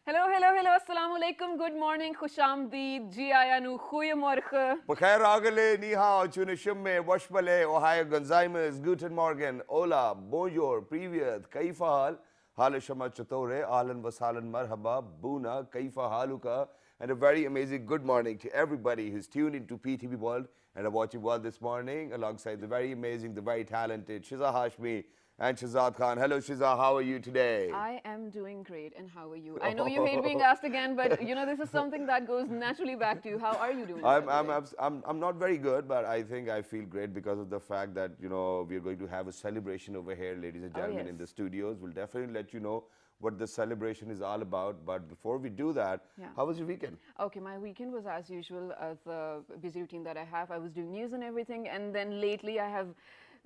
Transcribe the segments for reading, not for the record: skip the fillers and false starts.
Hello, hello, hello. Assalamu alaikum. Good morning. Khushamdeed. Ji ayanu. Goeiemorgen. Bekhair agale, ni hao, chune shimme, washbale, ohio gonzaimes, guten morgen, hola, bonjour, privyet, kaifa hal, hal shama chatore, ahlan wasalan marhaba, buna, kaifa haluka, and a very amazing good morning to everybody who's tuned into PTV World and are watching World this morning alongside the very amazing, the very talented Shiza Hashmi and Shazad Khan. Hello Shiza, how are you today? I am doing great. And how are you? I know you hate being asked again, but you know, this is something that goes naturally back to you. How are you doing? I'm not very good, but I think I feel great because of the fact that, you know, we're going to have a celebration over here, ladies and gentlemen, in the studios. We'll definitely let you know what the celebration is all about. But before we do that, how was your weekend? Okay, my weekend was as usual, as a busy routine that I have. I was doing news and everything, and then lately I have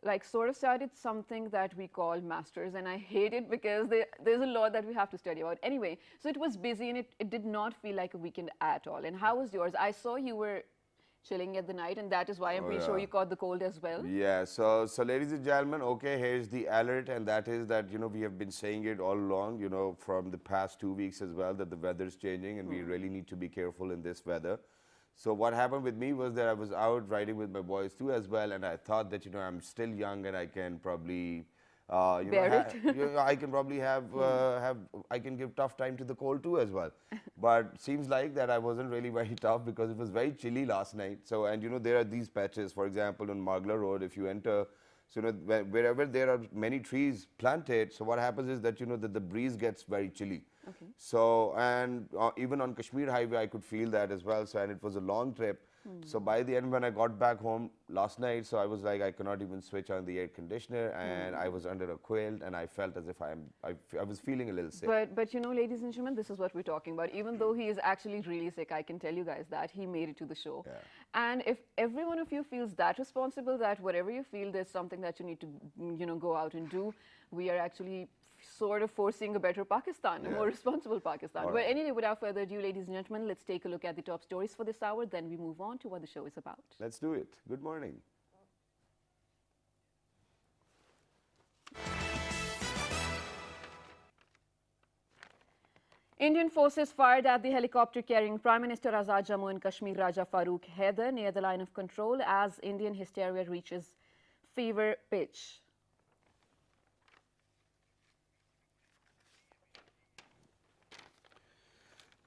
like sort of started something that we call masters, and I hate it because there's a lot that we have to study about. Anyway, so it was busy and it did not feel like a weekend at all. And how was yours? I saw you were chilling at the night, and that is why I'm pretty sure you caught the cold as well. Yeah, so ladies and gentlemen, okay, here's the alert, and that is that, you know, we have been saying it all along, you know, from the past 2 weeks as well, that the weather is changing and we really need to be careful in this weather. So what happened with me was that I was out riding with my boys too as well, and I thought that, you know, I'm still young and I can probably I can probably I can give tough time to the cold too as well. But seems like that I wasn't really very tough because it was very chilly last night. So, and you know, there are these patches, for example, on Magla Road, if you enter, so you know, wherever there are many trees planted, so what happens is that, you know, that the breeze gets very chilly. Okay. So, and even on Kashmir Highway, I could feel that as well. So, and it was a long trip. So by the end, when I got back home last night, so I was like, I cannot even switch on the air conditioner, and I was under a quilt, and I felt as if I was feeling a little sick. But you know, ladies and gentlemen, this is what we're talking about. Even though he is actually really sick, I can tell you guys that he made it to the show. Yeah. And if every one of you feels that responsible, that whatever you feel, there's something that you need to, you know, go out and do, we are actually sort of forcing a better Pakistan, a more responsible Pakistan. But anyway, without further ado, ladies and gentlemen, let's take a look at the top stories for this hour. Then we move on to what the show is about. Let's do it. Good morning. Indian forces fired at the helicopter carrying Prime Minister Azad Jammu and Kashmir Raja Farooq Haider near the line of control as Indian hysteria reaches fever pitch.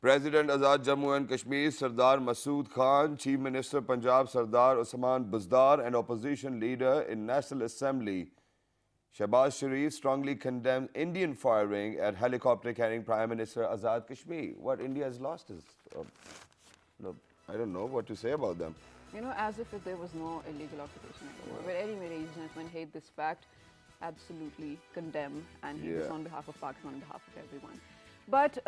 President Azad Jammu and Kashmir Sardar Masood Khan, Chief Minister Punjab Sardar Usman Buzdar, and opposition leader in National Assembly Shehbaz Sharif strongly condemned Indian firing at helicopter carrying Prime Minister Azad Kashmir. What India has lost is, I don't know what to say about them. You know, as if there was no illegal occupation anymore. But anyway, ladies and gentlemen, hate this fact, absolutely condemn, and he was on behalf of Pakistan, on behalf of everyone. But,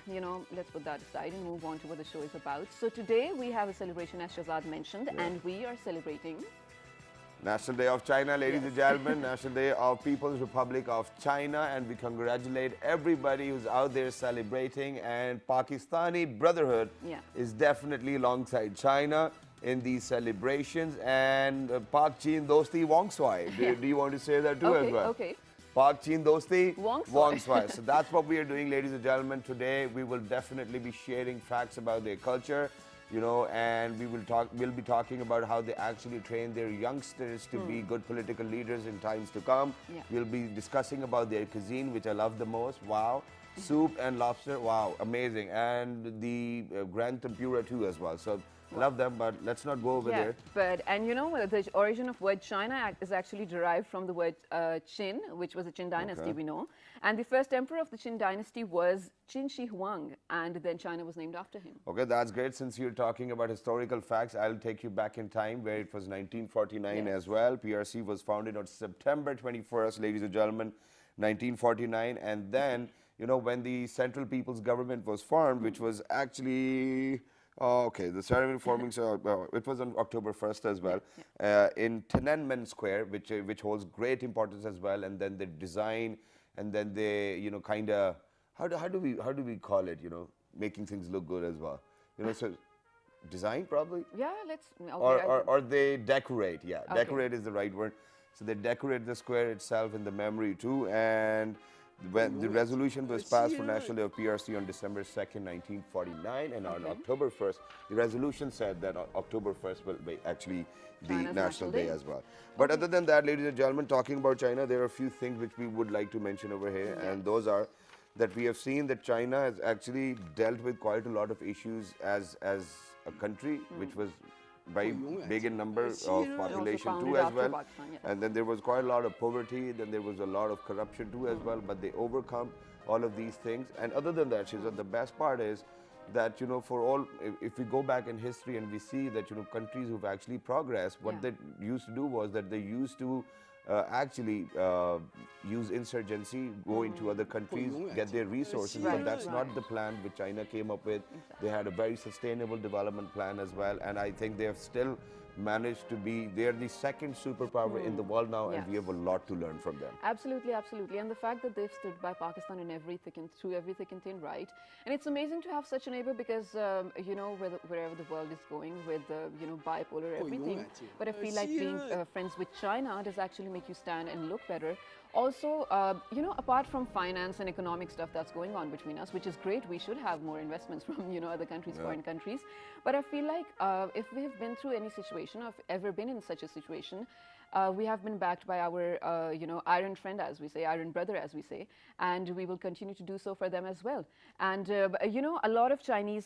you know, let's put that aside and move on to what the show is about. So today we have a celebration, as Shazad mentioned, and we are celebrating National Day of China, ladies and gentlemen, National Day of People's Republic of China, and we congratulate everybody who's out there celebrating, and Pakistani brotherhood is definitely alongside China in these celebrations, and Pak Chin Dosti Wong Swai. Do you want to say that too as well? Okay. Pak Chin Dosti Wong Swai. So that's what we are doing, ladies and gentlemen. Today we will definitely be sharing facts about their culture, you know, and we'll be talking about how they actually train their youngsters to be good political leaders in times to come. We'll be discussing about their cuisine, which I love the most. Wow. Soup and lobster, wow, amazing. And the grand tempura too as well. So love them, but let's not go over there. But, and you know, the origin of word China is actually derived from the word Qin, which was the Qin dynasty, we know. And the first emperor of the Qin dynasty was Qin Shi Huang, and then China was named after him. Okay, that's great. Since you're talking about historical facts, I'll take you back in time where it was 1949 as well. PRC was founded on September 21st, ladies and gentlemen, 1949. And then, you know, when the Central People's Government was formed, which was actually... the ceremony forming, it was on October 1st as well, in Tiananmen Square, which holds great importance as well. And then the design, and then they, you know, kind of, how do we call it, you know, making things look good as well, you know, so design probably. Yeah, let's. Okay, or they decorate. Yeah, decorate is the right word. So they decorate the square itself in the memory too, and when the resolution was passed for National Day of PRC on December 2nd, 1949, and on October 1st, the resolution said that October 1st will be actually the China's National National Day Day. as well. But other than that, ladies and gentlemen, talking about China, there are a few things which we would like to mention over here, and those are that we have seen that China has actually dealt with quite a lot of issues as a country, which was very big in number of population too founded as after well. Pakistan, yes. And then there was quite a lot of poverty, then there was a lot of corruption too as well, but they overcome all of these things. And other than that, Shizad, the best part is that, for all, if we go back in history and we see that, countries who've actually progressed, what they used to do was that they used to actually use insurgency, go into other countries, get their resources, but that's not the plan which China came up with. They had a very sustainable development plan as well, and I think they have still managed to be, they're the second superpower in the world now, and we have a lot to learn from them. Absolutely, absolutely. And the fact that they've stood by Pakistan in every thick and through every thick and thin, right? And it's amazing to have such a neighbor because, wherever the world is going with, bipolar everything. But I feel like being friends with China does actually make you stand and look better. Also, apart from finance and economic stuff that's going on between us, which is great, we should have more investments from, other countries, foreign countries. But I feel like if we have been through any situation, or if ever been in such a situation, we have been backed by our, iron friend, as we say, iron brother, as we say, and we will continue to do so for them as well. And, a lot of Chinese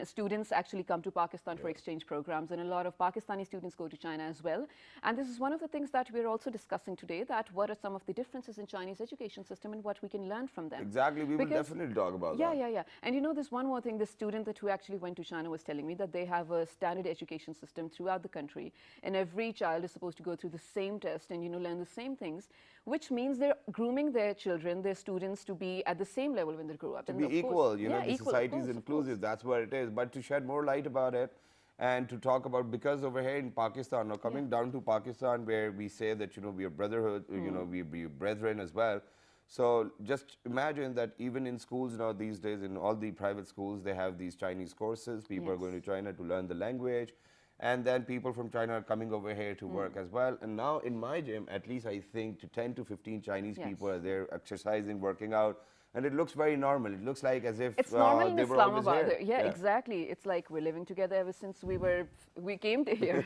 students actually come to Pakistan for exchange programs, and a lot of Pakistani students go to China as well. And this is one of the things that we're also discussing today, that what are some of the differences in Chinese education system and what we can learn from them. Exactly, we will definitely talk about that. Yeah. And there's one more thing, the student who actually went to China was telling me that they have a standard education system throughout the country, and every child is supposed to go through the same test and learn the same things, which means they're grooming their children, their students, to be at the same level when they grow up. To be equal, the society is inclusive, that's what it is. But to shed more light about it and to talk about, because over here in Pakistan, now coming down to Pakistan, where we say that, we are brotherhood, we be brethren as well. So just imagine that even in schools now these days, in all the private schools, they have these Chinese courses. People are going to China to learn the language. And then people from China are coming over here to work as well. And now in my gym, at least I think 10 to 15 Chinese people are there exercising, working out. And it looks very normal. It looks like as if it's normal in they were always Islamabad. here. Yeah, exactly. It's like we're living together ever since we came to here.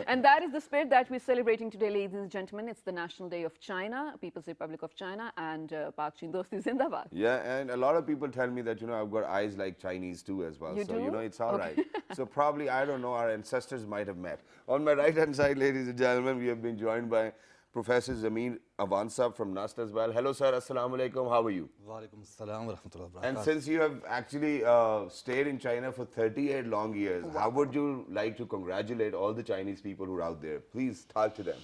And that is the spirit that we're celebrating today, ladies and gentlemen. It's the National Day of China, People's Republic of China, and Pak Chin Dosti Zindabad. Yeah, and a lot of people tell me that, I've got eyes like Chinese too as well. You so, do? It's all right. So probably, I don't know, our ancestors might have met. On my right-hand side, ladies and gentlemen, we have been joined by Professor Zameen Avansa from NUST as well. Hello, sir. Assalamu alaikum. How are you? Walaikum assalam wa rahmatullahi wa And barakatuh. since you have actually stayed in China for 38 long years, how would you like to congratulate all the Chinese people who are out there? Please talk to them.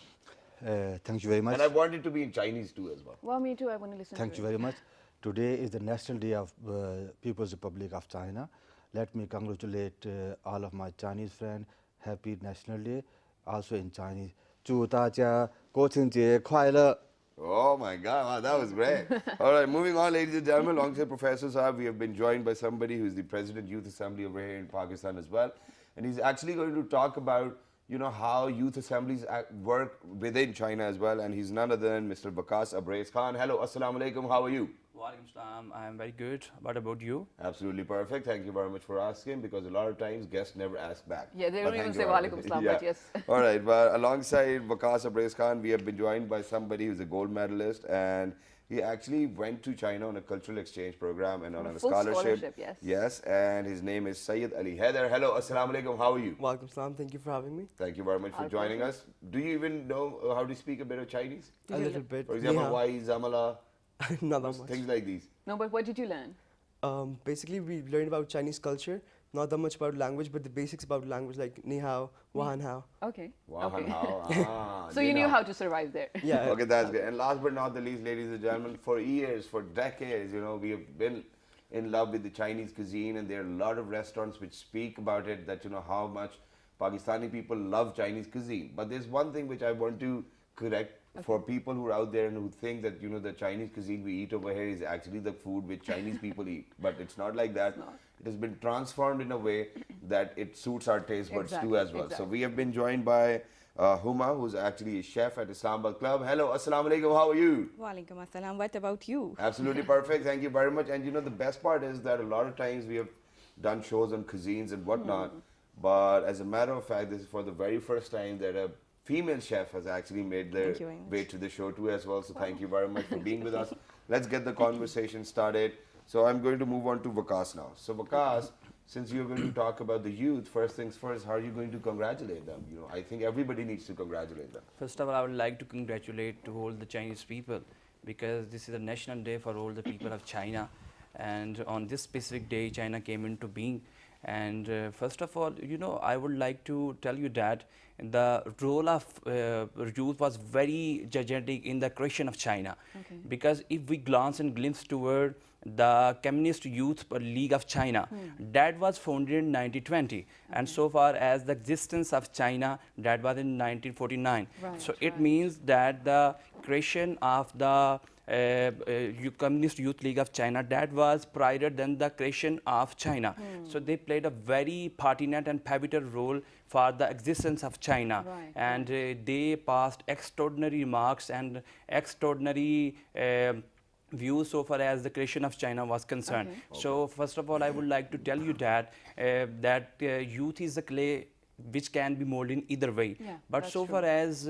Thank you very much. And I want it to be in Chinese too as well. Well, me too. I want to listen Thank to you it. very much. Today is the National Day of People's Republic of China. Let me congratulate all of my Chinese friends. Happy National Day. Also in Chinese. 祝大家国庆节快乐. Oh my God, wow, that was great. All right, moving on, ladies and gentlemen, alongside Professor Saab, we have been joined by somebody who is the President Youth Assembly over here in Pakistan as well. And he's actually going to talk about, how youth assemblies work within China as well. And he's none other than Mr. Waqas Abrez Khan. Hello, assalamu alaikum, how are you? Walaikum salam. I am very good. What about you? Absolutely perfect. Thank you very much for asking, because a lot of times guests never ask back. Yeah, they But don't even thank say you, Walaikum salam, but yes. All right, but alongside Waqas Abrez Khan, we have been joined by somebody who's a gold medalist, and he actually went to China on a cultural exchange program and on a full scholarship, yes. Yes, and his name is Sayyid Ali Haider. Hello, assalamu alaikum, how are you? Walaikum salam. Thank you for having me. Thank you very much for joining us. Do you even know how to speak a bit of Chinese? A little bit. For example, Ni hao. why, zamala, Not that much. things like these. No, but what did you learn? Basically, we learned about Chinese culture. Not that much about language, but the basics about language like ni hao, wahan hao. Okay. Wow, Okay. how? So you knew how to survive there. Yeah. Okay, that's good. And last but not the least, ladies and gentlemen, for years, for decades, we have been in love with the Chinese cuisine, and there are a lot of restaurants which speak about it, that, how much Pakistani people love Chinese cuisine. But there's one thing which I want to correct for people who are out there and who think that, the Chinese cuisine we eat over here is actually the food which Chinese people eat. But it's not like that. It has been transformed in a way that it suits our taste buds too as well. So we have been joined by Huma, who's actually a chef at Islamabad Club. Hello, assalamu alaikum, how are you? Walaikum assalam. What about you? Absolutely perfect, thank you very much. And you know, the best part is that a lot of times we have done shows on cuisines and whatnot, but as a matter of fact, this is for the very first time that a female chef has actually made their Thank you very much. way to the show too as well. So thank you very much for being with us. Let's get the conversation started. So I'm going to move on to Vikas now. So Vikas, since you're going to talk about the youth, first things first, how are you going to congratulate them? You know, I think everybody needs to congratulate them. First of all, I would like to congratulate to all the Chinese people because this is a national day for all the people of China. And on this specific day, China came into being. And first of all, you know, I would like to tell you that the role of youth was very gigantic in the creation of China. Okay. Because if we glance and glimpse toward the Communist Youth League of China, that was founded in 1920. And so far as the existence of China, that was in 1949. Right, So it right. means that the creation of the Communist Youth League of China, that was prior than the creation of China. So they played a very pertinent and pivotal role for the existence of China. Right, And they passed extraordinary remarks and extraordinary views so far as the creation of China was concerned. Okay. So first of all, I would like to tell you that youth is a clay which can be molded in either way. Yeah, But that's so true. far as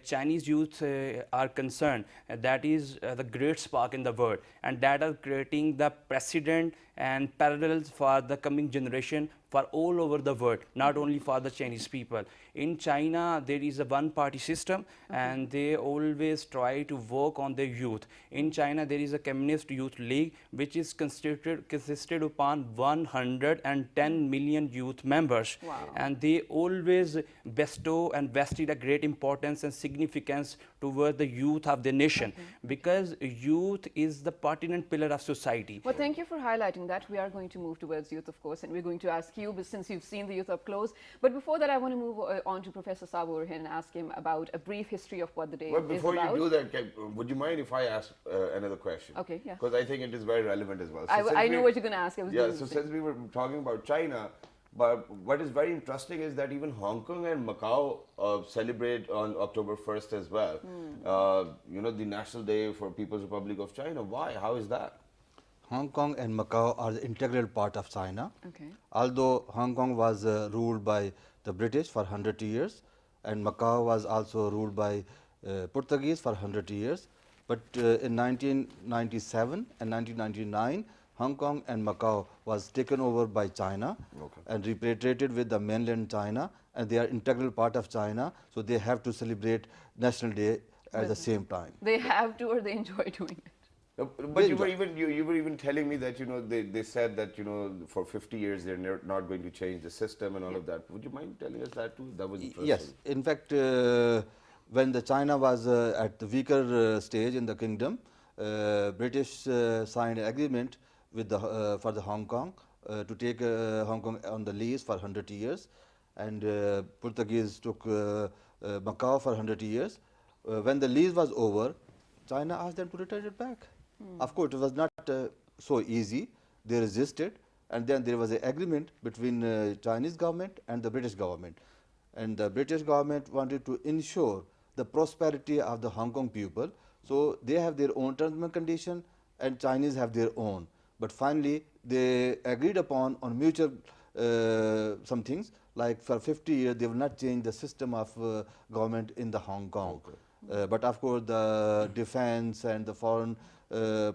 Chinese youth are concerned, that is the great spark in the world, and that are creating the precedent and parallels for the coming generation for all over the world, not only for the Chinese people. In China, there is a one-party system, and they always try to work on their youth. In China, there is a Communist Youth League, which is consisted upon 110 million youth members. Wow. And they always bestow and vested a great importance and significance toward the youth of the nation, because youth is the pertinent pillar of society. Well, thank you for highlighting that. We are going to move towards youth, of course, and we're going to ask you, but since you've seen the youth up close. But before that, I want to move on to Professor Saab over here and ask him about a brief history of what the day Well, is before about. you do that, would you mind if I ask another question? Okay, yeah. Because I think it is very relevant as well. I know what you're going to ask. I was Yeah, doing so the same. since we were talking about China, but what is very interesting is that even Hong Kong and Macau celebrate on October 1st as well. You know, the National Day for People's Republic of China. Why? How is that? Hong Kong and Macau are the integral part of China. Okay. Although Hong Kong was ruled by the British for 100 years and Macau was also ruled by Portuguese for 100 years, but in 1997 and 1999, Hong Kong and Macau was taken over by China and repatriated with the mainland China, and they are integral part of China, so they have to celebrate National Day at the same time. They have to, or they enjoy doing it. But you were even telling me that, you know, they said that, you know, for 50 years they're not going to change the system and all of that. Would you mind telling us that too? That was interesting. Yes, in fact, when the China was at the weaker stage in the kingdom, British signed an agreement with the for the Hong Kong to take Hong Kong on the lease for 100 years, and Portuguese took Macau for 100 years. When the lease was over, China asked them to return it back. Of course, it was not so easy. They resisted, and then there was an agreement between Chinese government and the British government. And the British government wanted to ensure the prosperity of the Hong Kong people. So they have their own terms and conditions, and Chinese have their own. But finally, they agreed upon on mutual some things, like for 50 years they will not change the system of government in the Hong Kong. But of course, the defense and the foreign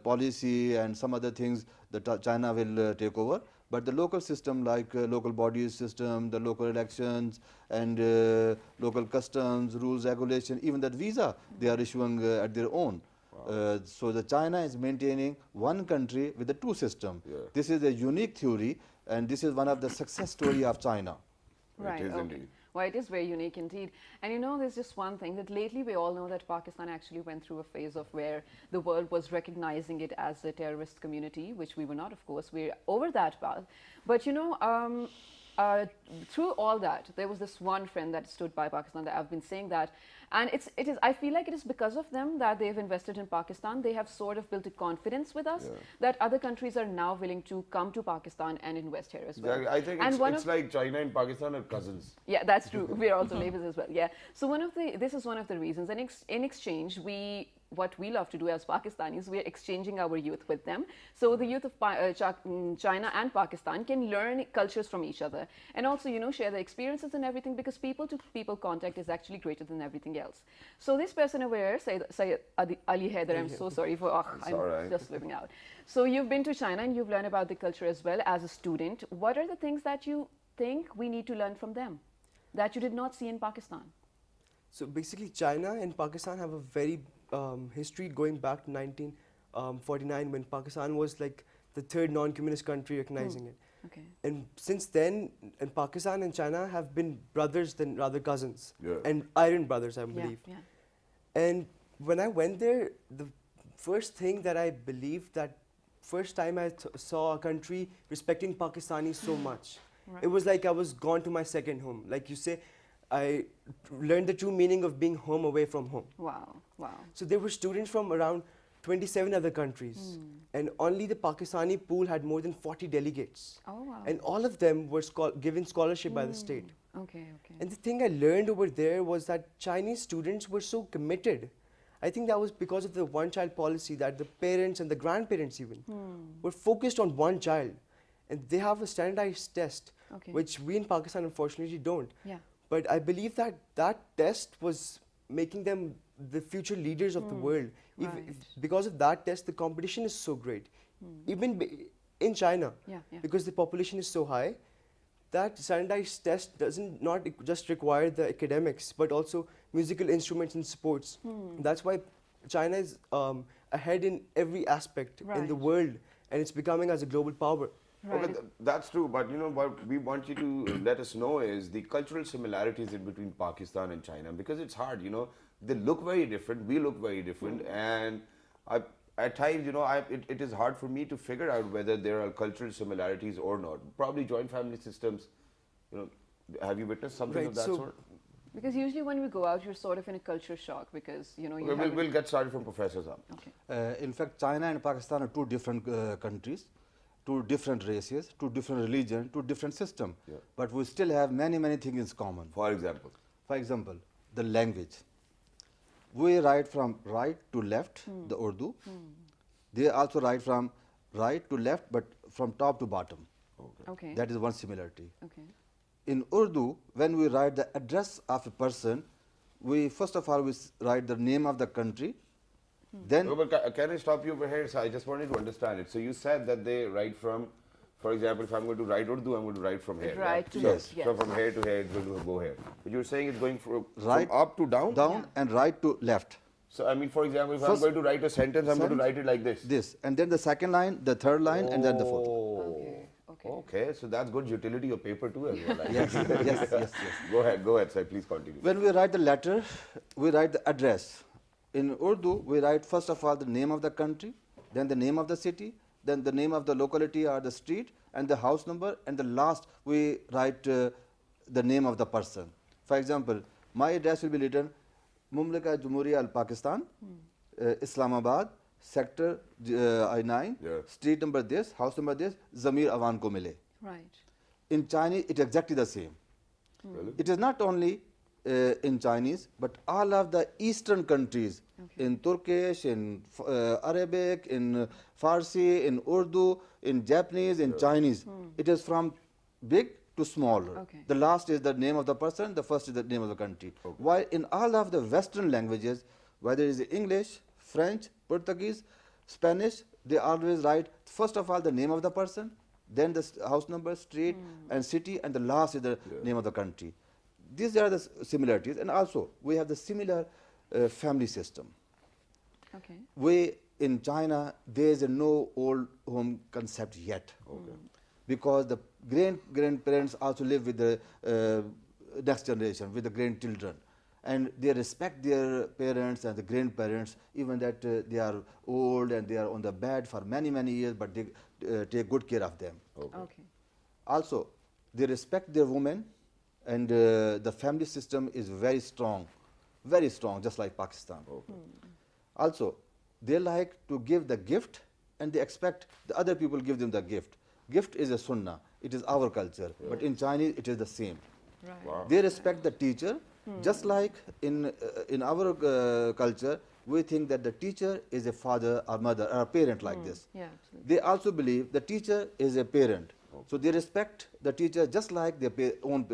policy and some other things that China will take over. But the local system, like local bodies system, the local elections, and local customs, rules, regulation, even that visa they are issuing at their own. So the China is maintaining one country with the two system. Yeah. This is a unique theory, and this is one of the success story of China. Right, It is okay. indeed. Well, it is very unique indeed. And you know, there's just one thing that lately we all know that Pakistan actually went through a phase of where the world was recognizing it as a terrorist community, which we were not, of course. We're over that path. But you know, through all that, there was this one friend that stood by Pakistan that I've been saying that, and it is. I feel like it is because of them that they've invested in Pakistan. They have sort of built a confidence with us that other countries are now willing to come to Pakistan and invest here as well. Exactly. I think And it's like China and Pakistan are cousins. Yeah, that's true. We're also neighbors as well. Yeah. So this is one of the reasons. And in exchange, what we love to do as Pakistanis, we're exchanging our youth with them. So the youth of China and Pakistan can learn cultures from each other, and also, share the experiences and everything, because people-to-people contact is actually greater than everything else. So this person over here, Sayyid Ali Haider, I'm so sorry for, I'm alright. just slipping out. So you've been to China and you've learned about the culture as well as a student. What are the things that you think we need to learn from them that you did not see in Pakistan? So basically, China and Pakistan have a very history going back to 1949, when Pakistan was like the third non-communist country recognizing it. Okay. And since then, and Pakistan and China have been brothers than rather cousins, Yeah. and iron brothers, I believe. Yeah. And when I went there, the first thing that I believed, that first time I saw a country respecting Pakistanis so much, Right. it was like I was gone to my second home. Like you say, I learned the true meaning of being home away from home. Wow. So there were students from around 27 other countries, and only the Pakistani pool had more than 40 delegates. Oh, wow. And all of them were given scholarship by the state. Okay. And the thing I learned over there was that Chinese students were so committed. I think that was because of the one-child policy, that the parents and the grandparents even were focused on one child. And they have a standardized test, Okay. which we in Pakistan unfortunately don't. Yeah. But I believe that that test was making them the future leaders of the world. Right. Because of that test, the competition is so great. Even in China, Yeah. because the population is so high, that standardized test doesn't not just require the academics, but also musical instruments and sports. That's why China is ahead in every aspect in the Right. world, and it's becoming as a global power. Right. Okay, that's true. But what we want you to let us know is the cultural similarities in between Pakistan and China, because it's hard. They look very different. We look very different, and at times, it is hard for me to figure out whether there are cultural similarities or not. Probably joint family systems. Have you witnessed something Right, of that so- sort? Because usually when we go out, you're sort of in a culture shock because, you haven't- We'll get started from Professor Saab. Okay. In fact, China and Pakistan are two different countries, two different races, two different religions, two different systems. Yeah. But we still have many things in common. For example. For example, the language. We write from right to left, the Urdu. They also write from right to left, but from top to bottom. Okay. That is one similarity. Okay. In Urdu, when we write the address of a person, we first of all we write the name of the country, then No, but can I stop you over here? So I just wanted to understand it. So you said that they write from, for example, if I'm going to write Urdu, I'm going to write from here. Right to So, left, yes. so from here to here, it will go here. But you're saying it's going from Right up to down? down and right to left. So I mean, for example, if I'm First going to write a sentence, I'm going to sentence, write it like this. This, and then the second line, the third line, and then the fourth. Okay. Okay, so that's good utility of paper too as well. I Yes, guess. yes. Go ahead, sir. Please continue. When we write the letter, we write the address. In Urdu, we write first of all the name of the country, then the name of the city, then the name of the locality or the street, and the house number, and the last we write the name of the person. For example, my address will be written Mumlika Jamhuriya al-Pakistan, Islamabad, sector I9, Yeah. street number this, house number this, Zamir Awan ko mile. Right. In Chinese, it's exactly the same. Really? It is not only in Chinese, but all of the Eastern countries, in Turkish, in Arabic, in Farsi, in Urdu, in Japanese, in Chinese. It is from big to smaller. Okay. The last is the name of the person, the first is the name of the country. While in all of the Western languages, whether it is English, French, Portuguese, Spanish, they always write first of all the name of the person, then the house number, street, and city, and the last is the name of the country. These are the similarities, and also we have the similar family system. Okay. We in China there is a no old home concept yet, because the grandparents also live with the next generation, with the grandchildren, and they respect their parents and the grandparents, even that they are old and they are on the bed for many years, but they take good care of them. Okay. Also, they respect their women, and the family system is very strong, just like Pakistan. Also, they like to give the gift, and they expect the other people give them the gift. Gift is a sunnah, it is our culture, but in Chinese it is the same. Right. Wow. They respect the teacher, just like in our culture, we think that the teacher is a father or mother or a parent like this. Yeah, absolutely. They also believe the teacher is a parent. So they respect the teacher just like their own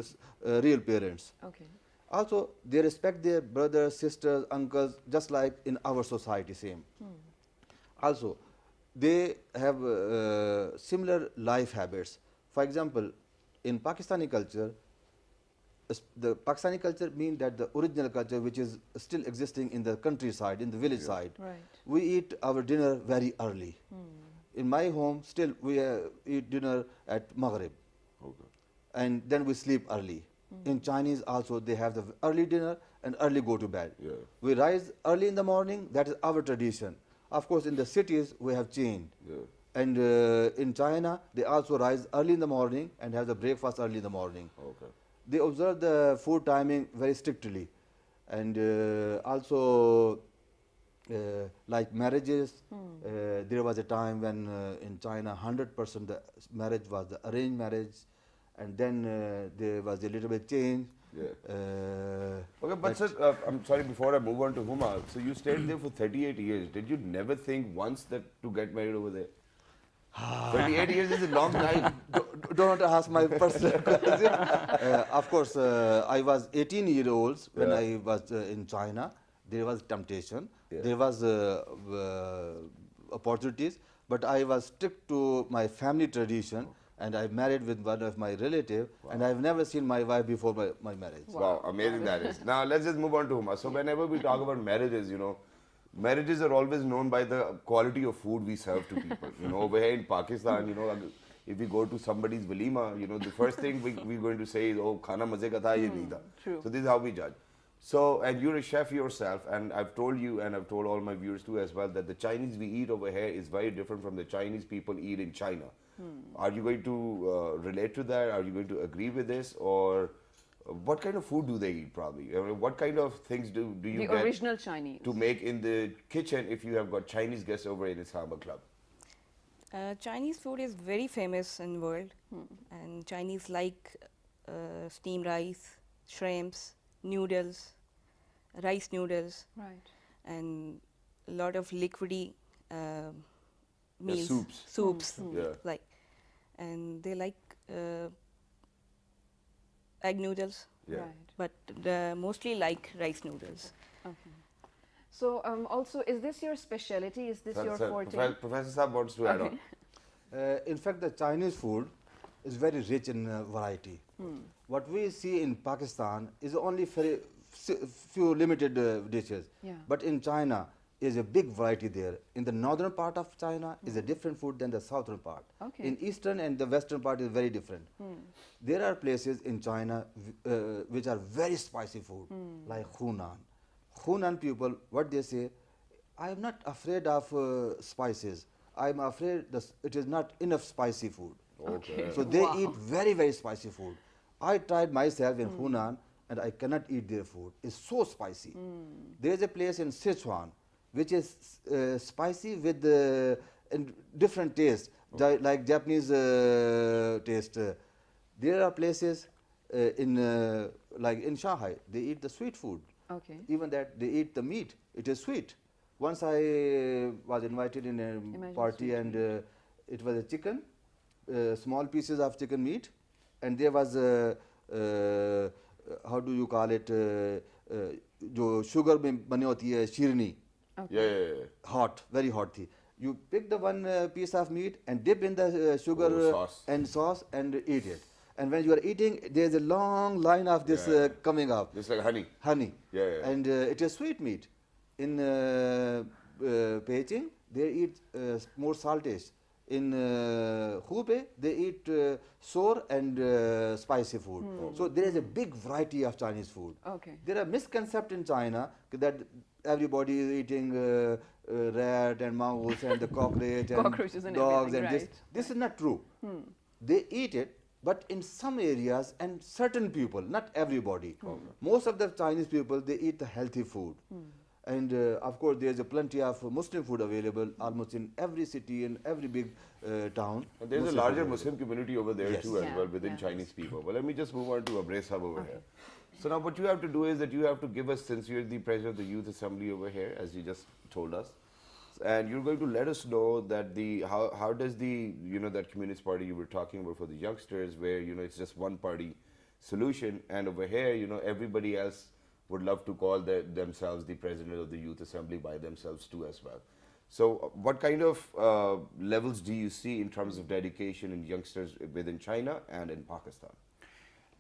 real parents. Okay. Also, they respect their brothers, sisters, uncles, just like in our society, same. Also, they have similar life habits. For example, in Pakistani culture, the Pakistani culture means that the original culture which is still existing in the countryside, in the village side, Right. we eat our dinner very early. In my home, still we eat dinner at Maghrib, Okay. and then we sleep early. In Chinese also, they have the early dinner and early go to bed. Yeah. We rise early in the morning, that is our tradition. Of course, in the cities, we have changed. Yeah. And in China, they also rise early in the morning and have the breakfast early in the morning. Okay. They observe the food timing very strictly. And also, like marriages, there was a time when in China 100% the marriage was the arranged marriage, and then there was a little bit change. Yeah. Uh, Okay, but sir, I'm sorry, before I move on to Huma, so you stayed there for 38 years. Did you never think once that to get married over there? 38 years is a long time. don't ask my personal question. Of course, I was 18-year-old when Yeah. I was in China. There was temptation. Yeah. There was opportunities, but I was strict to my family tradition, and I married with one of my relative, and I've never seen my wife before my marriage. Wow, amazing that is. Now let's just move on to Huma. So whenever we talk about marriages, marriages are always known by the quality of food we serve to people. Over here in Pakistan, if we go to somebody's walima, the first thing we're going to say is, oh, khana maze ka tha, ye nahi tha. True. So this is how we judge. So, and you're a chef yourself, and I've told you, and I've told all my viewers too as well, that the Chinese we eat over here is very different from the Chinese people eat in China. Are you going to relate to that? Are you going to agree with this? Or what kind of food do they eat probably? I mean, what kind of things do you The get original Chinese. to make in the kitchen if you have got Chinese guests over in Islama Club? Chinese food is very famous in the world, and Chinese like steamed rice, shrimps, noodles, rice noodles, Right. and a lot of liquidy meals, soups. Yeah. like, and they like egg noodles, Yeah. Right. but they mostly like rice noodles. Okay. So also, is this your specialty? Is this your Sir, forte? Professor Saab wants to add on. In fact, the Chinese food is very rich in variety. What we see in Pakistan is only very few limited dishes. Yeah. But in China is a big variety there. In the northern part of China is a different food than the southern part. Okay. In eastern and the western part is very different. There are places in China which are very spicy food, like Hunan. Hunan people, what they say, I am not afraid of spices. I am afraid it is not enough spicy food. Okay. So they Wow. eat very, very spicy food. I tried myself in Hunan and I cannot eat their food. It's so spicy. There is a place in Sichuan which is spicy with different taste, like Japanese taste. There are places like in Shanghai, they eat the sweet food. Okay. Even that they eat the meat, it is sweet. Once I was invited in a Imagine party sweet and it was a chicken, small pieces of chicken meat, and there was how do you call it, जो sugar में बनी होती है शीरनी, Yeah. hot, very hot thing. You pick the one piece of meat and dip in the sugar sauce. and sauce and eat it. And when you are eating, there is a long line of this Yeah. coming up. Just like honey. Honey. Yeah. And it is sweet meat. In Beijing, they eat more saltish. In Hubei, they eat sour and spicy food. So there is a big variety of Chinese food. Okay. There are misconceptions in China that everybody is eating rat and mouse and the cockroach and Cockroaches and dogs everything, and this. right. This is not true. They eat it, But in some areas and certain people, not everybody, most of the Chinese people, they eat the healthy food. And of course, there's a plenty of Muslim food available almost in every city and every big town. And there's a Muslim larger food Muslim community over there Yes. too as Yeah, well within yeah. Chinese people. Well, let me just move on to Abre Sahab over here. So now what you have to do is that you have to give us, since you're the president of the Youth Assembly over here, as you just told us, and you're going to let us know that how does the that Communist Party you were talking about for the youngsters, where it's just one party solution, and over here everybody else would love to call themselves the president of the Youth Assembly by themselves too as well. So what kind of levels do you see in terms of dedication in youngsters within China and in Pakistan?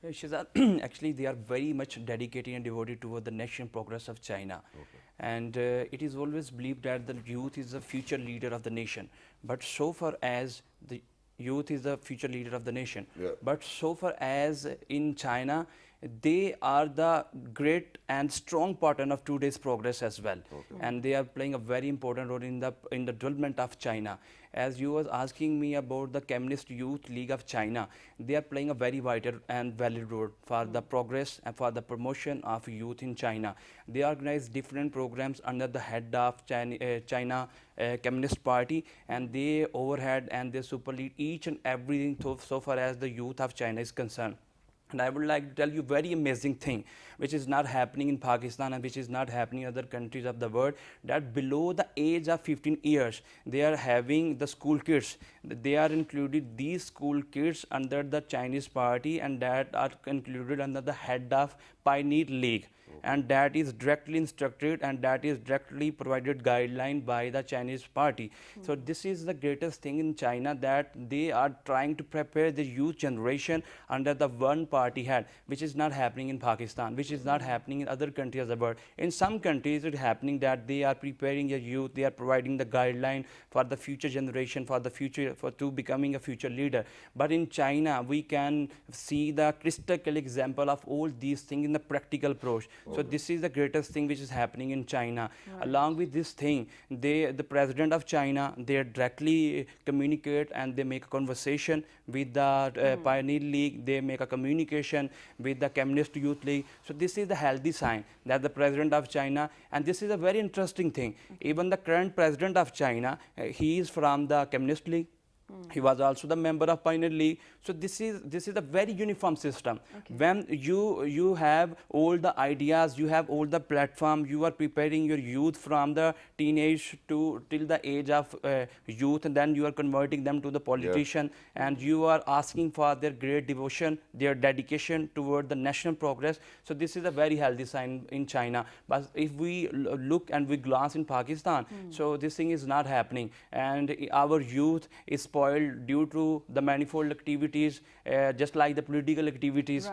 Shazad, actually they are very much dedicated and devoted toward the national progress of China. And it is always believed that the youth is the future leader of the nation. But so far as the youth is the future leader of the nation, but so far as in China, they are the great and strong partner of today's progress as well. And they are playing a very important role in the development of China. As you was asking me about the Communist Youth League of China, they are playing a very vital and valid role for the progress and for the promotion of youth in China. They organize different programs under the head of China Communist Party, and they overhead and they superlead each and everything so far as the youth of China is concerned. And I would like to tell you a very amazing thing, which is not happening in Pakistan and which is not happening in other countries of the world, that below the age of 15 years, they are having the school kids. They are included, these school kids, under the Chinese party, and that are included under the head of Pioneer League. And that is directly instructed and that is directly provided guideline by the Chinese party. So this is the greatest thing in China, that they are trying to prepare the youth generation under the one party head, which is not happening in Pakistan, which is not happening in other countries of the world. In some countries it is happening that they are preparing a youth, they are providing the guideline for the future generation, for the future, to becoming a future leader. But in China we can see the crystal clear example of all these things in the practical approach. So this is the greatest thing which is happening in China. Along with this thing, the president of China, they directly communicate and they make a conversation with the Pioneer League, they make a communication with the Communist Youth League. So this is the healthy sign that the president of China, and this is a very interesting thing, even the current president of China, he is from the Communist League. He was also the member of Pioneer League. So this is a very uniform system. When you have all the ideas, you have all the platform, you are preparing your youth from the teenage till the age of youth, and then you are converting them to the politician, and you are asking for their great devotion, their dedication toward the national progress. So this is a very healthy sign in China. But if we look and we glance in Pakistan, so this thing is not happening, and our youth is spoiled due to the manifold activities, just like the political activities.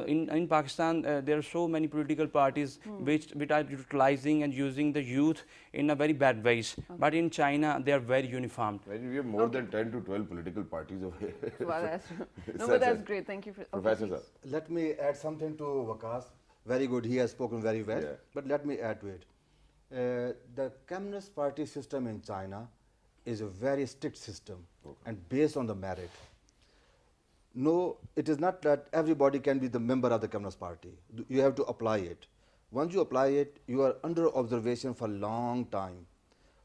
In Pakistan, there are so many political parties which are utilizing and using the youth in a very bad ways. But in China, they are very uniform. We have more than 10 to 12 political parties over here. Well, that's no, but that's great. Thank you for Professor sir. Let me add something to Waqas. Very good, he has spoken very well. But let me add to it. The Communist Party system in China is a very strict system and based on the merit. No, it is not that everybody can be the member of the Communist Party. You have to apply it. Once you apply it, you are under observation for a long time.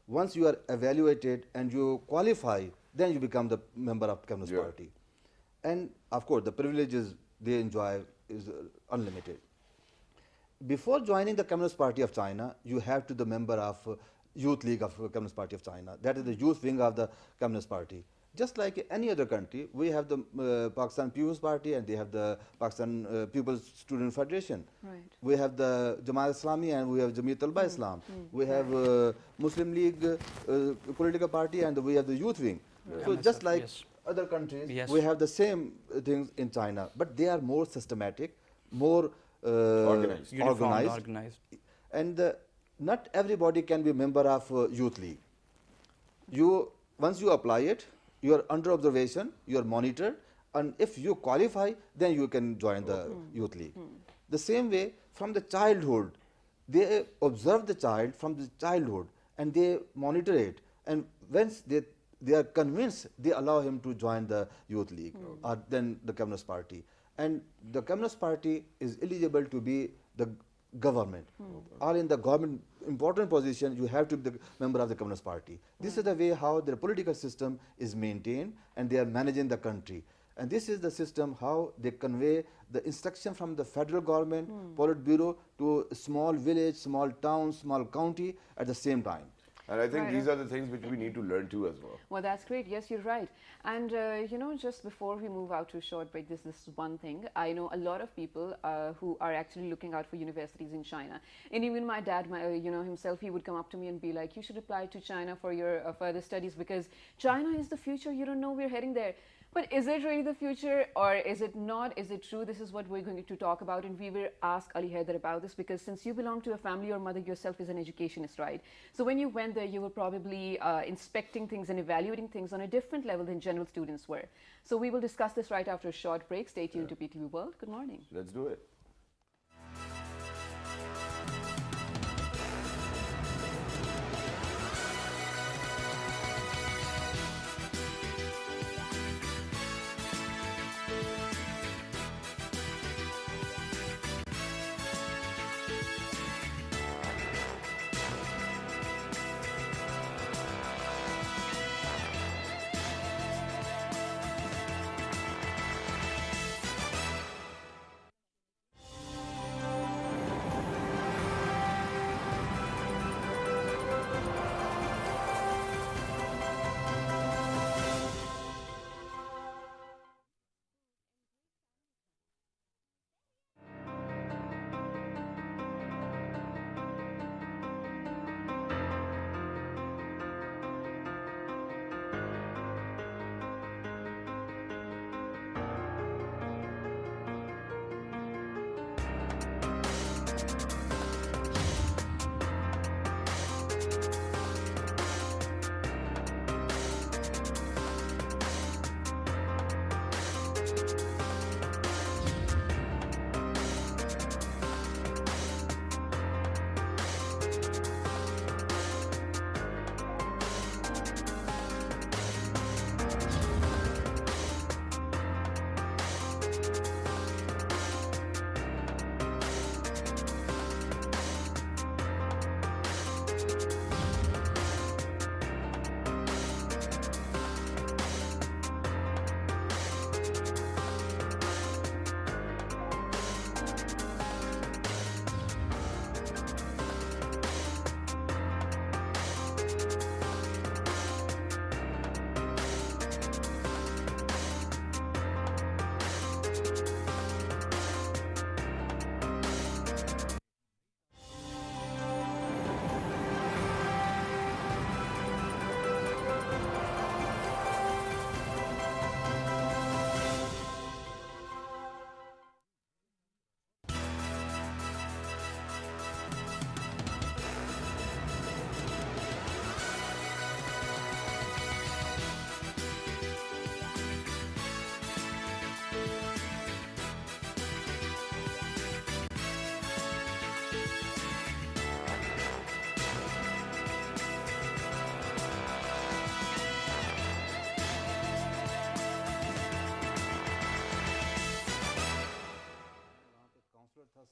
Once you are evaluated and you qualify, then you become the member of the Communist Party. And of course, the privileges they enjoy is unlimited. Before joining the Communist Party of China, you have to be the member of Youth League of Communist Party of China. That is the youth wing of the Communist Party. Just like any other country, we have the Pakistan People's Party and they have the Pakistan People's Student Federation. We have the Jamaat Islami and we have Jamiat Islam. We have Muslim League political party and we have the youth wing. So just like other countries, we have the same things in China, but they are more systematic, more organized. And not everybody can be member of youth league. Once you apply it, you are under observation, you are monitored, and if you qualify, then you can join the youth league. The same way, from the childhood, they observe the child from the childhood and they monitor it. And once they they are convinced, they allow him to join the Youth League or then the Communist Party. And the Communist Party is eligible to be the government. Or in the government important position, you have to be the member of the Communist Party. This is the way how their political system is maintained, and they are managing the country. And this is the system how they convey the instruction from the federal government, Politburo, to small village, small town, small county at the same time. And I think Right. these are the things which we need to learn too as well. Well, that's great. Yes, you're right. And, you know, just before we move out to a short break, this is one thing. I know a lot of people who are actually looking out for universities in China. And even my dad, you know, himself, he would come up to me and be like, you should apply to China for your further studies because China is the future. You don't know we're heading there. But is it really the future or is it not? Is it true? This is what we're going to talk about, and we will ask Ali Haider about this because since you belong to a family, your mother yourself is an educationist, right? So when you went there, you were probably inspecting things and evaluating things on a different level than general students were. So we will discuss this right after a short break. Stay tuned to PTV World. Good morning. Let's do it.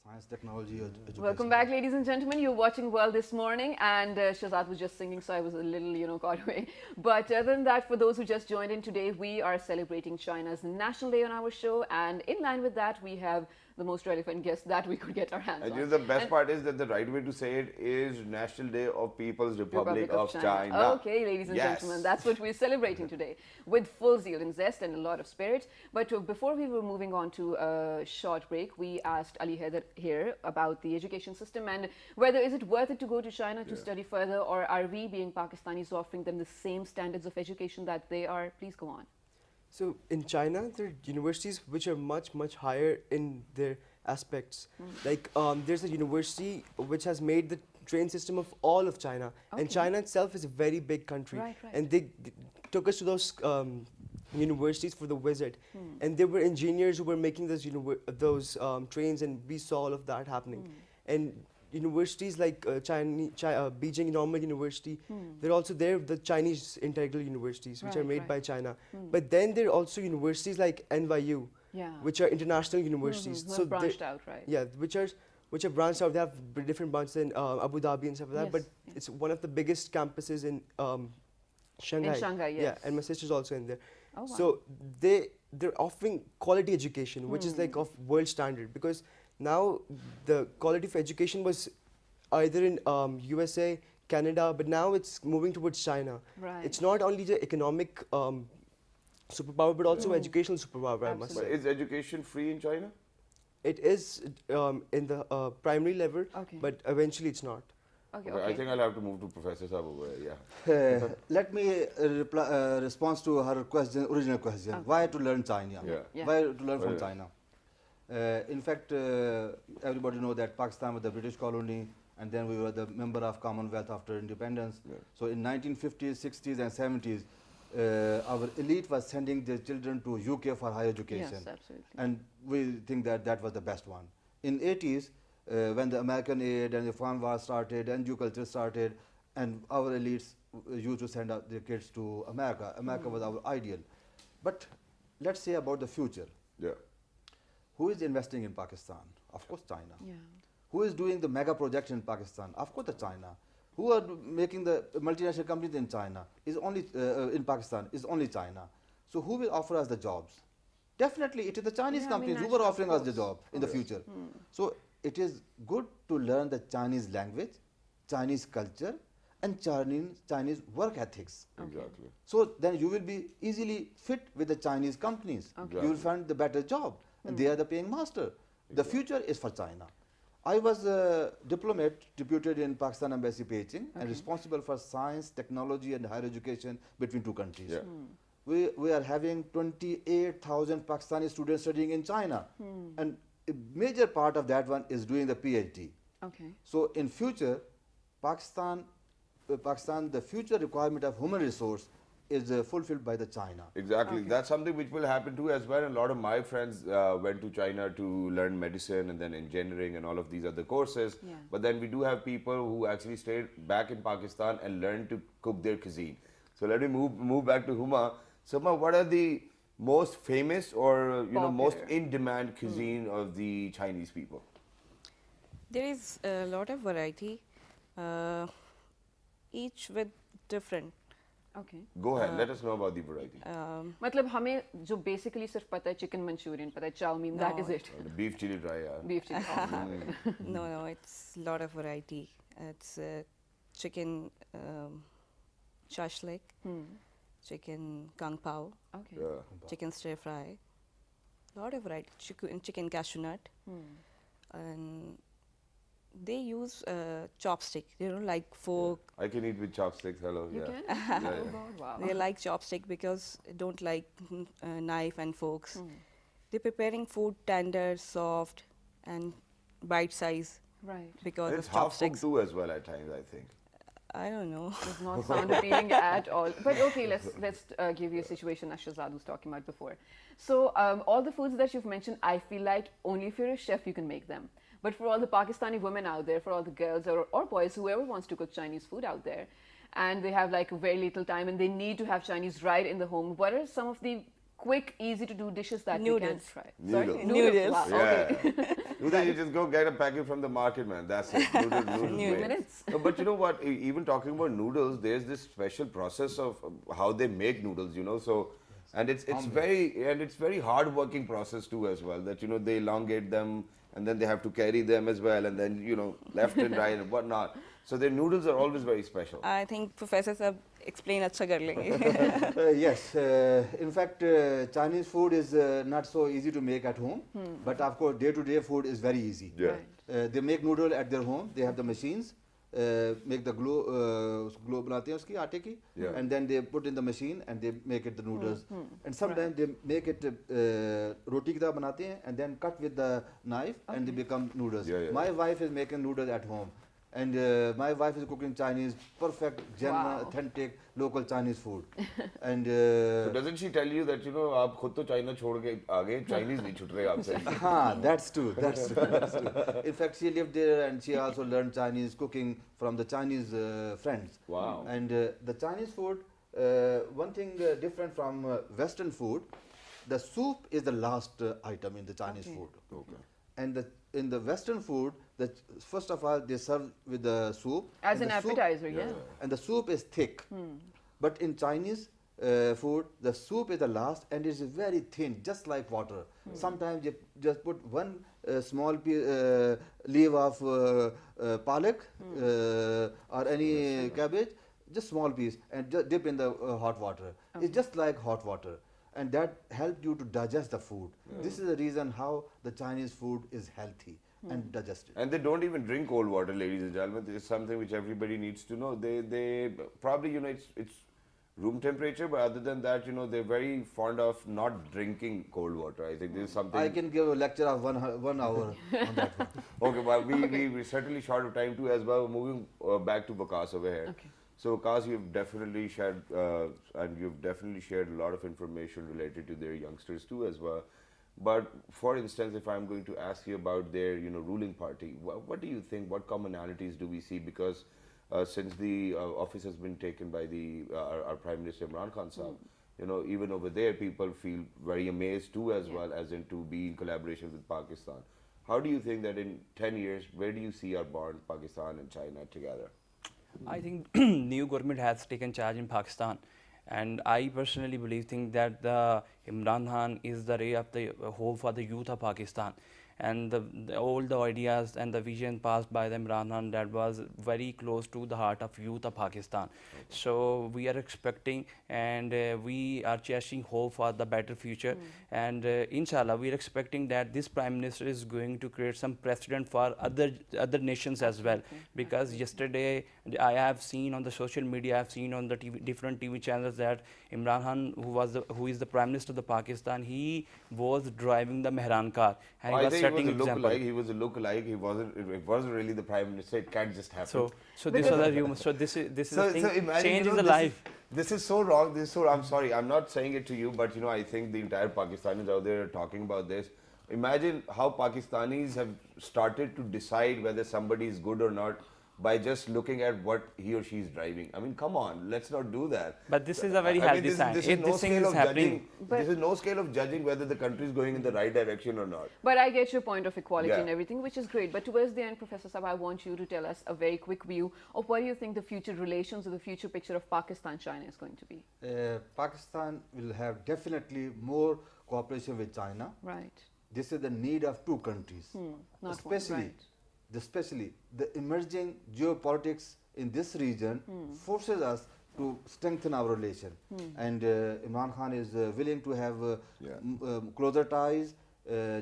Science, technology, education. Welcome back, ladies and gentlemen. You're watching World this morning, and Shazad was just singing, so I was a little, you know, caught away. But other than that, for those who just joined in today, we are celebrating China's National Day on our show, and in line with that, we have the most relevant guest that we could get our hands And on. you know, the best part is that the right way to say it is National Day of People's Republic of China. Okay, ladies and Yes. gentlemen, that's what we're celebrating today with full zeal and zest and a lot of spirit. But before we were moving on to a short break, we asked Ali Haider here about the education system and whether is it worth it to go to China to study further, or are we being Pakistanis offering them the same standards of education that they are? Please go on. So in China, there are universities which are much, much higher in their aspects. Like there's a university which has made the train system of all of China. Okay. And China itself is a very big country. Right, right. And they took us to those universities for the visit. And there were engineers who were making those trains, and we saw all of that happening. And universities like Beijing Normal University, they're also there, the Chinese integral universities, which are Right, made by right. China. But then there are also universities like NYU, Yeah. which are international universities. Who have branched out, right? Yeah, which are branched out. They have different branches in Abu Dhabi and stuff like that. But Yes, it's one of the biggest campuses in Shanghai. In Shanghai, Yeah, yes. and my sister's also in there. Oh, wow. So they're offering quality education, which is like of world standard, because now the quality of education was either in USA, Canada, but now it's moving towards China. Right. It's not only the economic superpower, but also educational superpower, I must But say. is education free in China? It is in the primary level, Okay. but eventually it's not. Okay, I okay. think I'll have to move to Professor Saab over here. Yeah. Let me respond to her question, original question. Okay. Why to learn China? Yeah. Yeah. Why to learn from Yeah. China? In fact, everybody know that Pakistan was the British colony, and then we were the member of Commonwealth after independence. Yeah. So in 1950s, 60s, and 70s, our elite was sending their children to UK for higher education. Yes, absolutely. And we think that that was the best one. In 80s, when the American aid and the farm war started and Jew culture started, and our elites used to send out their kids to America. America was our ideal. But let's say about the future. Yeah. Who is investing in Pakistan? Of course, China. Yeah. Who is doing the mega projects in Pakistan? Of course, the China. Who are making the multinational companies in China? Is only in Pakistan is only China. So who will offer us the jobs? Definitely, it is the Chinese Yeah, I mean, companies who are naturally, offering of us the course. job in the future. So it is good to learn the Chinese language, Chinese culture, and Chinese work ethics. Exactly. So then you will be easily fit with the Chinese companies. Okay. You will find the better job, and they are the paying master. The future is for China. I was a diplomat deputed in Pakistan Embassy Beijing and responsible for science, technology, and higher education between two countries. Yeah. We are having 28,000 Pakistani students studying in China, and a major part of that one is doing the PhD. Okay. So in future, Pakistan, the future requirement of human resource is fulfilled by the China. Exactly. Okay. That's something which will happen too as well. And a lot of my friends went to China to learn medicine and then engineering and all of these other courses. Yeah. But then we do have people who actually stayed back in Pakistan and learned to cook their cuisine. So let me move back to Huma. So Huma, what are the most famous or most Popular. in demand cuisine of the Chinese people? There is a lot of variety, each with different. Okay. Go ahead. Let us know about the variety. मतलब हमें जो basically सिर्फ पता है chicken manchurian, पता है chow mein, that No. is it. The beef chili dry. Yeah. Beef chili. No, it's a lot of variety. It's chicken shashlik, chicken kung pao, Okay. Yeah. chicken stir fry, lot of variety. Chicken cashew nut, and they use chopstick. Like fork. I can eat with chopsticks. Hello. You yeah. can? Yeah, Oh yeah. God, wow. They like chopstick because they don't like knife and forks. They're preparing food tender, soft, and bite size Right. because And it's of half cooked chopsticks. too as well at times, I think. I don't know. Does not sound appealing at all. But okay, let's give you a situation that Shahzad was talking about before. So all the foods that you've mentioned, I feel like only if you're a chef you can make them. But for all the Pakistani women out there, for all the girls or boys, whoever wants to cook Chinese food out there, and they have like very little time and they need to have Chinese right in the home, what are some of the quick, easy to do dishes that we can Noodles. try? Noodles. Sorry? Noodles. Wow, Yeah. okay. Noodles, you just go get a packet from the market, man. That's it. Noodles, Few made. minutes. No, but you know what? Even talking about noodles, there's this special process of how they make noodles. So, and it's very hard working process too as well. That they elongate them and then they have to carry them as well, and then left and right and whatnot. So their noodles are always very special. I think Professor Sab explain अच्छा कर लेंगे. Yes, in fact, Chinese food is not so easy to make at home, but of course, day-to-day food is very easy. Yeah. Right. They make noodle at their home. They have the machines, make the glue बनाते हैं उसकी आटे की, Yeah. and then they put in the machine and they make it the noodles. And sometimes they make it roti की तरह बनाते हैं and then cut with the knife and they become noodles. Yeah, yeah. My wife is making noodles at home. And my wife is cooking Chinese, perfect, genuine, Wow. authentic, local Chinese food. And So doesn't she tell you that, you know, आप खुद तो China छोड़ के आ गए, Chinese नहीं छूट रहे आपसे? that's true, that's true, that's true. In fact, she lived there and she also learned Chinese cooking from the Chinese friends. Wow. And the Chinese food, one thing different from Western food, the soup is the last item in the Chinese Okay. food. Okay. And in the Western food, first of all, they serve with the soup. As and an the soup- appetizer, yeah. And the soup is thick. But in Chinese food, the soup is the last and it is very thin, just like water. Sometimes you just put one small leaf of palak or any cabbage, just small piece, and just dip in the hot water. It's just like hot water. And that helps you to digest the food. This is the reason how the Chinese food is healthy and digested. And they don't even drink cold water, ladies and gentlemen. This is something which everybody needs to know. They probably, you know, it's room temperature, but other than that, you know, they're very fond of not drinking cold water. I think this is something. I can give a lecture of 1 hour on that one. Okay, well, we certainly short of time too as well. Moving back to Vikas over here. Okay. So, Vikas, you've definitely shared and you've definitely shared a lot of information related to their youngsters too as well. But for instance, if I'm going to ask you about their, you know, ruling party, what do you think? What commonalities do we see? Because since the office has been taken by our Prime Minister Imran Khan Sahab, you know, even over there, people feel very amazed too as well, as in to be in collaboration with Pakistan. How do you think that in 10 years, where do you see our bond, Pakistan and China together? I think new government has taken charge in Pakistan, and I personally think that the Imran Khan is the ray of the hope for the youth of Pakistan, and all the ideas and the vision passed by the Imran Khan that was very close to the heart of youth of Pakistan. So we are expecting and we are cherishing hope for the better future, and inshallah we are expecting that this Prime Minister is going to create some precedent for other nations as well, because yesterday I have seen on the social media, I have seen on the different TV channels that Imran Khan, who is the Prime Minister of the Pakistan, he was driving the Mehran car and he I was think setting he was a example. lookalike. He was a lookalike. It wasn't really the Prime Minister. It can't just happen. So this was a rumor. So this is the thing. imagine, Change you know, is the life. This is so wrong. This is so. I'm sorry. I'm not saying it to you, but you know, I think the entire Pakistanis out there are talking about this. Imagine how Pakistanis have started to decide whether somebody is good or not by just looking at what he or she is driving. I mean, come on, let's not do that. But this is a very I mean, healthy sign. This If is no this thing scale is of happening, judging. But- This is no scale of judging whether the country is going in the right direction or not. But I get your point of equality Yeah. and everything, which is great. But towards the end, Professor Sab, I want you to tell us a very quick view of what you think the future relations or the future picture of Pakistan-China is going to be. Pakistan will have definitely more cooperation with China. Right. This is the need of two countries. Not especially, one, right. especially the emerging geopolitics in this region forces us to strengthen our relation. And Imran Khan is willing to have closer ties.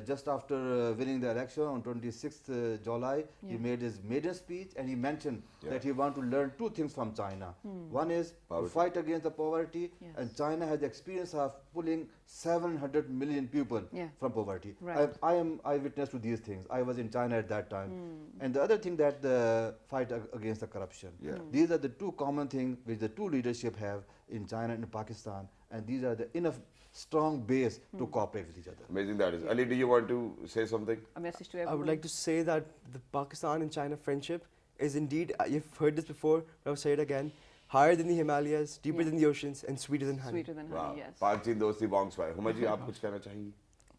Just after winning the election on 26th July, he made his maiden speech and he mentioned that he wants to learn two things from China. One is to fight against the poverty, Yes. and China has the experience of pulling 700 million people from poverty. Right. I am eyewitness to these things. I was in China at that time. And the other thing that the fight against the corruption. These are the two common things which the two leadership have in China and Pakistan, and these are the enough strong base to cooperate with each other. Amazing that is. Ali, do you want to say something? A message to everyone. I would like to say that the Pakistan and China friendship is indeed, you've heard this before, but I'll say it again, higher than the Himalayas, deeper than the oceans, and sweeter than honey. Sweeter than Wow. honey, yes. Park Chin Dosti Bong Swai. Huma ji, aap kuch kehna chahiye?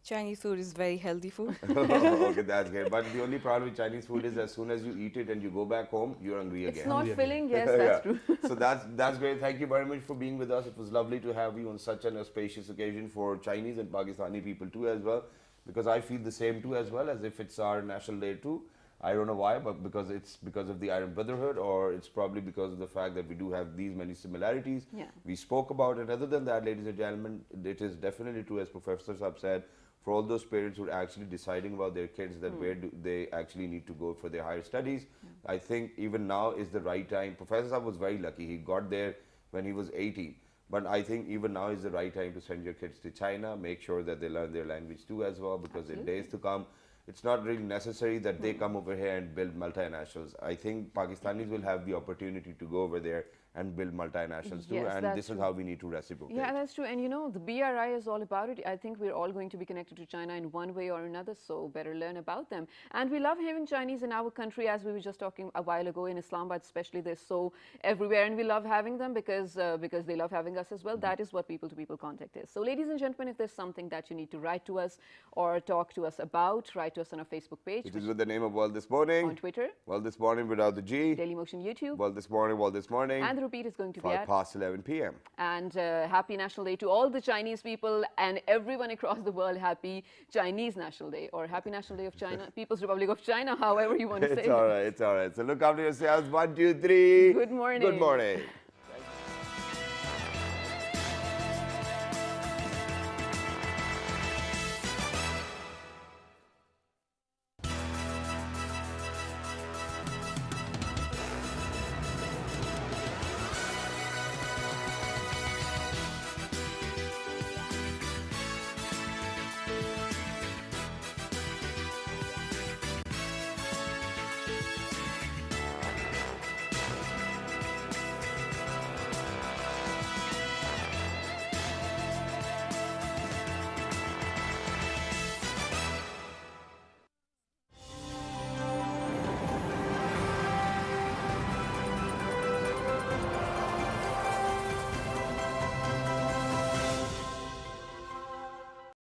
Chinese food is very healthy food. Okay, that's great. But the only problem with Chinese food is as soon as you eat it and you go back home, you're hungry It's again. not filling, yes, Yeah. that's true. So that's great. Thank you very much for being with us. It was lovely to have you on such an auspicious occasion for Chinese and Pakistani people too as well, because I feel the same too as well, as if it's our national day too. I don't know why, but because it's because of the Iron Brotherhood, or it's probably because of the fact that we do have these many similarities. Yeah. We spoke about it. Other than that, ladies and gentlemen, it is definitely true, as Professor Saab said, for all those parents who are actually deciding about their kids that where do they actually need to go for their higher studies. I think even now is the right time. Professor Saab was very lucky. He got there when he was 18. But I think even now is the right time to send your kids to China. Make sure that they learn their language too as well, because in days to come, it's not really necessary that they come over here and build multinationals. I think Pakistanis will have the opportunity to go over there and build multinationals too, Yes, and that's this is true. how we need to reciprocate. Yeah, that's true. And you know, the BRI is all about it. I think we're all going to be connected to China in one way or another, so better learn about them. And we love having Chinese in our country, as we were just talking a while ago in Islamabad, especially. They're so everywhere, and we love having them because they love having us as well. That is what people-to-people contact is. So, ladies and gentlemen, if there's something that you need to write to us or talk to us about, write to us on our Facebook page, Which is with the name of World This Morning. on Twitter, World This Morning without the G. Daily Motion YouTube, World This Morning, World This Morning. and the repeat is going to be 5 at. past 11 p.m. And happy National Day to all the Chinese people and everyone across the world. Happy Chinese National Day, or Happy National Day of China, People's Republic of China, however you want to say It's it. all right, it's all right. So look after yourselves. 1, 2, 3. Good morning. Good morning.